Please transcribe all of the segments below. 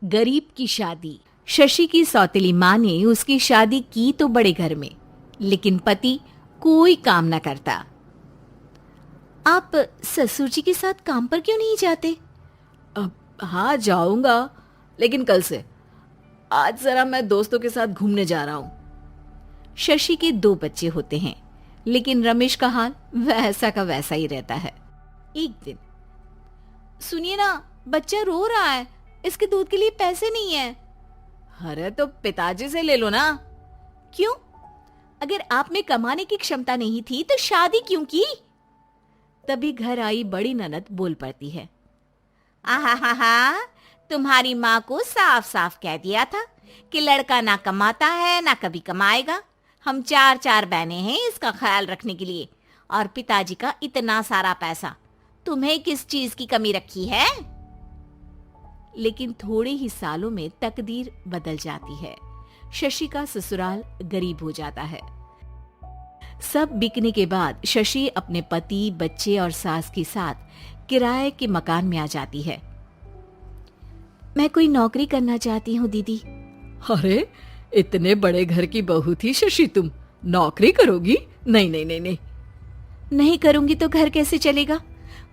गरीब की शादी। शशि की सौतेली माँ ने उसकी शादी की तो बड़े घर में, लेकिन पति कोई काम न करता। आप ससुर जी के साथ काम पर क्यों नहीं जाते? अब हाँ जाऊंगा, लेकिन कल से। आज जरा मैं दोस्तों के साथ घूमने जा रहा हूँ। शशि के 2 बच्चे होते हैं, लेकिन रमेश का हाल वैसा का वैसा ही रहता है। एक दिन, सुनिए ना, बच्चा रो रहा है, इसके दूध के लिए पैसे नहीं है। अरे तो पिताजी से ले लो ना। क्यों? अगर आप में कमाने की क्षमता नहीं थी तो शादी क्यों की? तभी घर आई बड़ी ननद बोल पड़ती है। आहा, तुम्हारी माँ को साफ साफ कह दिया था कि लड़का ना कमाता है ना कभी कमाएगा। हम 4 बहनें हैं इसका ख्याल रखने के लिए, और पिताजी का इतना सारा पैसा, तुम्हें किस चीज की कमी रखी है? लेकिन थोड़े ही सालों में तकदीर बदल जाती है। शशि का ससुराल गरीब हो जाता है। सब बिकने के बाद शशि अपने पति, बच्चे और सास के साथ किराए के मकान में आ जाती है। मैं कोई नौकरी करना चाहती हूँ दीदी। अरे इतने बड़े घर की बहू थी शशि, तुम नौकरी करोगी? नहीं नहीं नहीं नहीं। नहीं करूंगी तो घर कैसे चलेगा?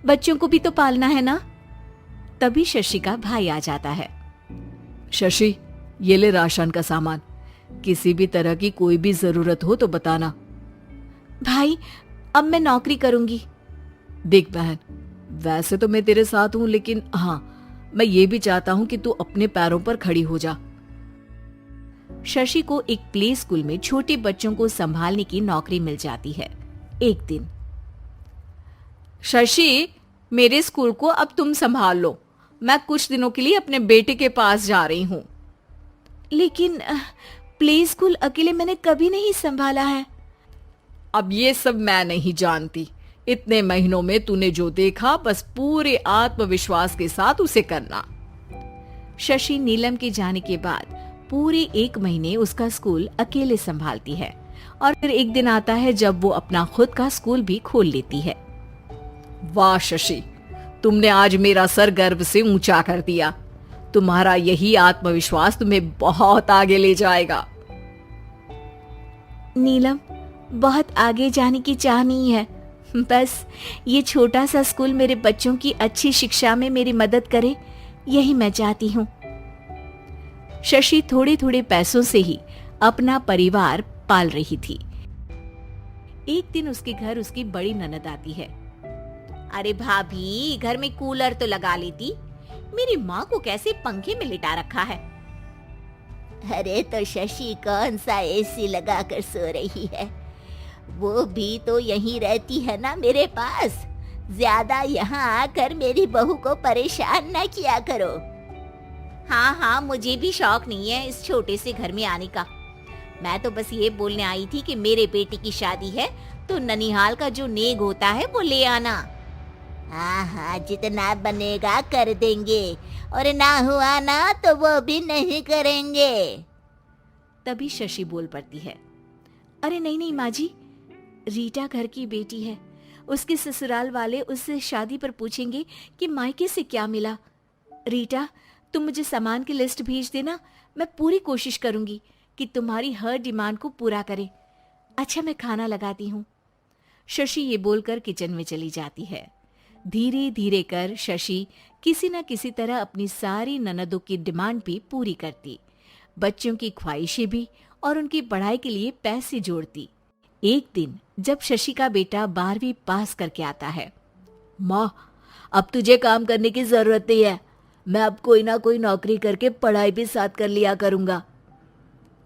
बच्चों को भी तो पालना है ना। तभी शशि का भाई आ जाता है। शशि, ये ले राशन का सामान, किसी भी तरह की कोई भी जरूरत हो तो बताना। भाई, अब मैं नौकरी करूंगी। देख बहन, वैसे तो मैं तेरे साथ हूं, लेकिन हाँ, मैं ये भी चाहता हूं कि तू अपने पैरों पर खड़ी हो जा। शशि को एक प्ले स्कूल में छोटे बच्चों को संभालने की नौकरी मिल जाती है। एक दिन, शशि, मेरे स्कूल को अब तुम संभाल लो, मैं कुछ दिनों के लिए अपने बेटे के पास जा रही हूँ। लेकिन प्ले स्कूल अकेले मैंने कभी नहीं संभाला है। अब ये सब मैं नहीं जानती। इतने महीनों में तूने जो देखा, बस पूरे आत्मविश्वास के साथ उसे करना। शशि नीलम के जाने के बाद पूरे 1 महीने उसका स्कूल अकेले संभालती है, और फिर एक दिन आता है जब वो अपना खुद का स्कूल भी खोल लेती है। वाह शशि, तुमने आज मेरा सर गर्व से ऊंचा कर दिया। तुम्हारा यही आत्मविश्वास तुम्हें बहुत आगे ले जाएगा। नीलम, बहुत आगे जाने की चाह नहीं है, बस ये छोटा सा स्कूल मेरे बच्चों की अच्छी शिक्षा में मेरी मदद करे, यही मैं चाहती हूँ। शशि थोड़े थोड़े पैसों से ही अपना परिवार पाल रही थी। एक दिन उसके घर उसकी बड़ी ननद आती है। अरे भाभी, घर में कूलर तो लगा लेती, मेरी माँ को कैसे पंखे में लिटा रखा है? अरे तो शशि कौन सा एसी लगा कर सो रही है? वो भी तो यहीं रहती है ना मेरे पास। ज्यादा यहाँ आकर मेरी बहू को परेशान न किया करो। हाँ, मुझे भी शौक नहीं है इस छोटे से घर में आने का। मैं तो बस ये बोलने आई थी कि मेरे बेटे की शादी है तो ननिहाल का जो नेग होता है वो ले आना। हाँ, जितना बनेगा कर देंगे, और ना हुआ ना तो वो भी नहीं करेंगे। तभी शशि बोल पड़ती है। अरे नहीं माँ जी, रीटा घर की बेटी है, उसके ससुराल वाले उससे शादी पर पूछेंगे कि मायके से क्या मिला। रीटा, तुम मुझे सामान की लिस्ट भेज देना, मैं पूरी कोशिश करूंगी कि तुम्हारी हर डिमांड को पूरा करे। अच्छा, मैं खाना लगाती हूँ। शशि ये बोलकर किचन में चली जाती है। धीरे धीरे कर शशि किसी न किसी तरह अपनी सारी ननदों की डिमांड भी पूरी करती, बच्चों की ख्वाहिशें भी, और उनकी पढ़ाई के लिए पैसे जोड़ती। एक दिन जब शशि का बेटा 12वीं पास करके आता है। माँ, अब तुझे काम करने की जरूरत नहीं है, मैं अब कोई ना कोई नौकरी करके पढ़ाई भी साथ कर लिया करूंगा।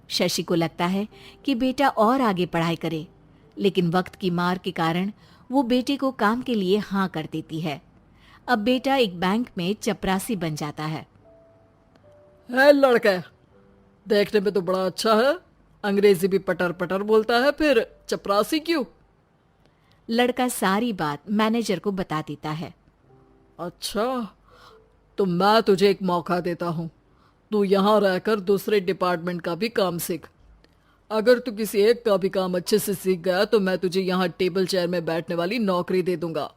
शशि को लगता है कि बेटा और आगे पढ़ाई करे, लेकिन वक्त की मार के कारण वो बेटे को काम के लिए हाँ कर देती है। अब बेटा एक बैंक में चपरासी बन जाता है। लड़का देखने में तो बड़ा अच्छा है, अंग्रेजी भी पटर पटर बोलता है, फिर चपरासी क्यों? लड़का सारी बात मैनेजर को बता देता है। अच्छा, तो मैं तुझे एक मौका देता हूँ, तू यहाँ रहकर दूसरे डिपार्टमेंट का भी काम सीख। अगर तू किसी एक का भी काम अच्छे से सीख गया तो मैं तुझे यहाँ टेबल चेयर में बैठने वाली नौकरी दे दूंगा।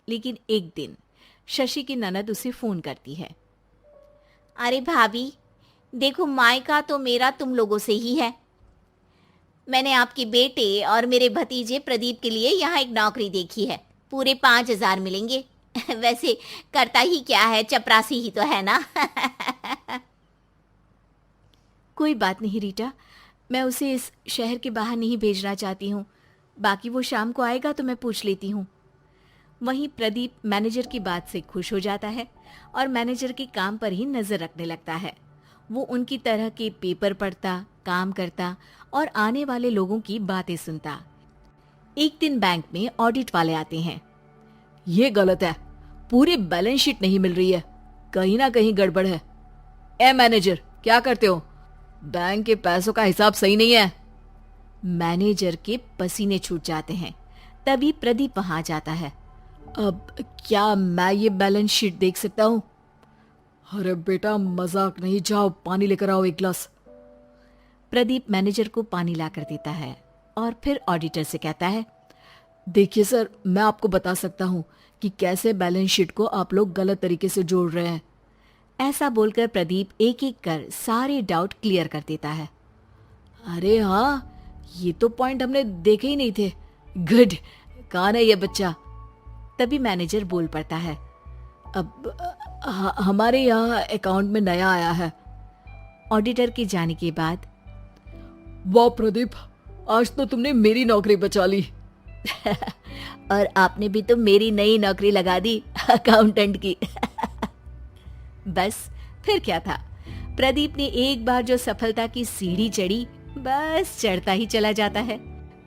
लेकिन एक दिन शशि की ननद उसे फोन करती है। अरे भाभी, देखो मायका तो मेरा तुम लोगों से ही है। मैंने आपके बेटे और मेरे भतीजे प्रदीप के लिए यहाँ एक नौकरी देखी है, पूरे 5,000 मिलेंगे। वैसे करता ही क्या है, चपरासी ही तो है ना। कोई बात नहीं रीटा, मैं उसे इस शहर के बाहर नहीं भेजना चाहती हूँ। बाकी वो शाम को आएगा तो मैं पूछ लेती हूँ। वहीं प्रदीप मैनेजर की बात से खुश हो जाता है और मैनेजर के काम पर ही नजर रखने लगता है। वो उनकी तरह के पेपर पढ़ता, काम करता और आने वाले लोगों की बातें सुनता। एक दिन बैंक में ऑडिट वाले आते हैं। ये गलत है, पूरी बैलेंस शीट नहीं मिल रही है, कहीं ना कहीं गड़बड़ है। ए मैनेजर, क्या करते हो? बैंक के पैसों का हिसाब सही नहीं है। मैनेजर के पसीने छूट जाते हैं। तभी प्रदीप वहां जाता है। अब क्या मैं ये बैलेंस शीट देख सकता हूँ? अरे बेटा मजाक नहीं, जाओ पानी लेकर आओ एक गिलास। प्रदीप मैनेजर को पानी लाकर देता है और फिर ऑडिटर से कहता है, देखिए सर, मैं आपको बता सकता हूँ कि कैसे बैलेंस शीट को आप लोग गलत तरीके से जोड़ रहे हैं। ऐसा बोलकर प्रदीप एक एक कर सारे डाउट क्लियर कर देता है। अरे हाँ, ये तो पॉइंट हमने देखे ही नहीं थे। गुड, कौन है ये बच्चा? तभी मैनेजर बोल पड़ता है, अब हमारे यहाँ अकाउंट में नया आया है। ऑडिटर के जाने के बाद, वाह प्रदीप, आज तो तुमने मेरी नौकरी बचा ली। और आपने भी तो मेरी नई नौकरी लगा दी अकाउंटेंट की। बस फिर क्या था, प्रदीप ने एक बार जो सफलता की सीढ़ी चढ़ी, बस चढ़ता ही चला जाता है।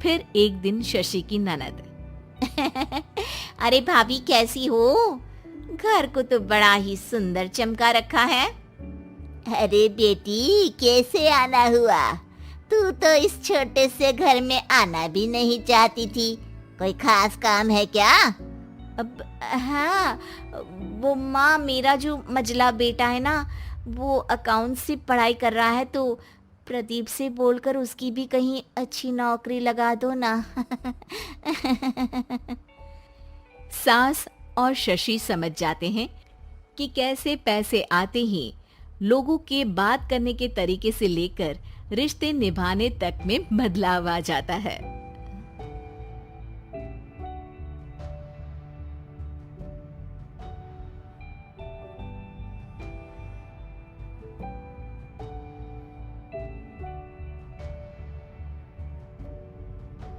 फिर एक दिन शशि की ननद, अरे भाभी कैसी हो? घर को तो बड़ा ही सुंदर चमका रखा है। अरे बेटी, कैसे आना हुआ? तू तो इस छोटे से घर में आना भी नहीं चाहती थी, कोई खास काम है क्या? अब हाँ, वो माँ, मेरा जो मजला बेटा है ना, वो अकाउंट से पढ़ाई कर रहा है, तो प्रदीप से बोलकर उसकी भी कहीं अच्छी नौकरी लगा दो ना। सास और शशि समझ जाते हैं कि कैसे पैसे आते ही लोगों के बात करने के तरीके से लेकर रिश्ते निभाने तक में बदलाव आ जाता है।